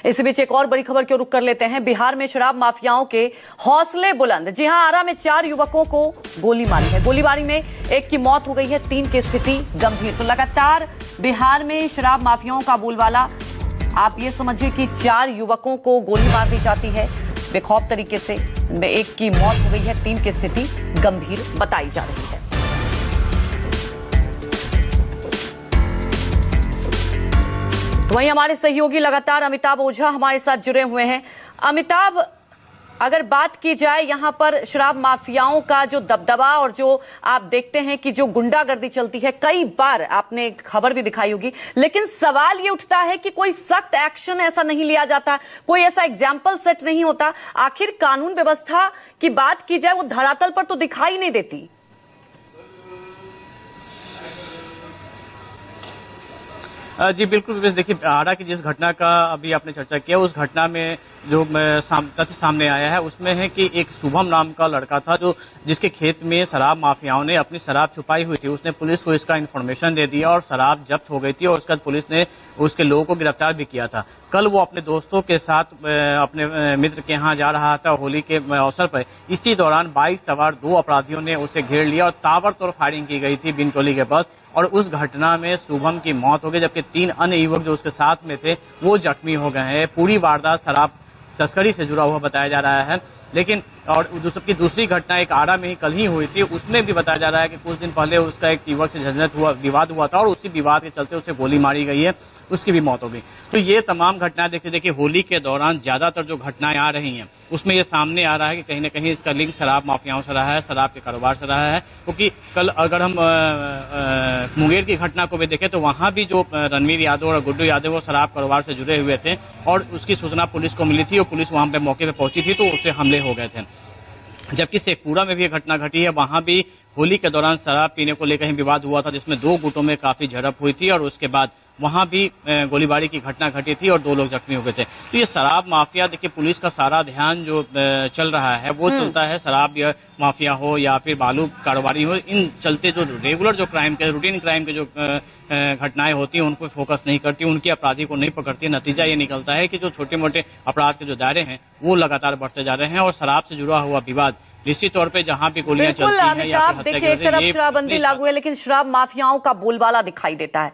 इसी बीच एक और बड़ी खबर की ओर रुख कर लेते हैं। बिहार में शराब माफियाओं के हौसले बुलंद। जी हां, आरा में 4 युवकों को गोली मारी है। गोलीबारी में एक की मौत हो गई है, 3 की स्थिति गंभीर। तो लगातार बिहार में शराब माफियाओं का बोलबाला। आप ये समझिए कि 4 युवकों को गोली मार दी जाती है बेखौफ तरीके से। इनमें एक की मौत हो गई है, 3 की स्थिति गंभीर बताई जा रही है। तो वहीं हमारे सहयोगी लगातार अमिताभ ओझा हमारे साथ जुड़े हुए हैं। अमिताभ, अगर बात की जाए यहाँ पर शराब माफियाओं का जो दबदबा और जो आप देखते हैं कि जो गुंडागर्दी चलती है, कई बार आपने खबर भी दिखाई होगी, लेकिन सवाल ये उठता है कि कोई सख्त एक्शन ऐसा नहीं लिया जाता, कोई ऐसा एग्जाम्पल सेट नहीं होता। आखिर कानून व्यवस्था की बात की जाए, वो धरातल पर तो दिखाई नहीं देती। जी बिल्कुल। देखिए, आरा की जिस घटना का अभी आपने चर्चा किया, उस घटना में जो तथ्य सामने आया है उसमें है कि एक शुभम नाम का लड़का था जिसके खेत में शराब माफियाओं ने अपनी शराब छुपाई हुई थी। उसने पुलिस को इसका इन्फॉर्मेशन दे दिया और शराब जब्त हो गई थी और उसके बाद पुलिस ने उसके लोगों को गिरफ्तार भी किया था। कल वो अपने दोस्तों के साथ अपने मित्र के यहाँ जा रहा था होली के अवसर पर। इसी दौरान बाइक सवार 2 अपराधियों ने उसे घेर लिया और ताबड़तोड़ फायरिंग की गई थी बिनटोली के पास, और उस घटना में शुभम की मौत हो गई, जबकि 3 अन्य युवक जो उसके साथ में थे वो जख्मी हो गए हैं। पूरी वारदात शराब तस्करी से जुड़ा हुआ बताया जा रहा है। लेकिन और सबकी दूसरी घटना एक आरा में ही कल ही हुई थी, उसमें भी बताया जा रहा है कि कुछ दिन पहले उसका एक युवक से झंझट हुआ, विवाद हुआ था और उसी विवाद के चलते उसे गोली मारी गई है, उसकी भी मौत हो गई। तो ये तमाम घटनाएं देखिए होली के दौरान ज्यादातर जो घटनाएं आ रही हैं उसमें ये सामने आ रहा है कि कहीं ना कहीं इसका लिंक शराब माफियाओं से रहा है, शराब के कारोबार से रहा है। क्योंकि कल अगर हम मुंगेर की घटना को भी देखें तो वहां भी जो रणवीर यादव और गुड्डू यादव वो शराब कारोबार से जुड़े हुए थे और उसकी सूचना पुलिस को मिली थी और पुलिस वहां पे मौके पे पहुंची थी तो उससे हमले हो गए थे। जबकि शेखपुरा में भी एक घटना घटी है, वहां भी होली के दौरान शराब पीने को लेकर ही विवाद हुआ था जिसमें 2 गुटों में काफी झड़प हुई थी और उसके बाद वहां भी गोलीबारी की घटना घटी थी और 2 लोग जख्मी हो गए थे। तो ये शराब माफिया, देखिए पुलिस का सारा ध्यान जो चल रहा है वो चलता है शराब माफिया हो या फिर बालू कारोबारी हो, इन चलते जो रेगुलर जो क्राइम के रूटीन क्राइम के जो घटनाएं होती हैं उनको फोकस नहीं करती, उनके अपराधी को नहीं पकड़ती। नतीजा ये निकलता है कि जो छोटे मोटे अपराध के जो दायरे हैं वो लगातार बढ़ते जा रहे हैं और शराब से जुड़ा हुआ विवाद निश्चित तौर पे जहां भी गोलियां चलती हैं या फिर हत्या, देखिए एक तरफ शराबबंदी लागू है लेकिन शराब माफियाओं का बोलबाला दिखाई देता है।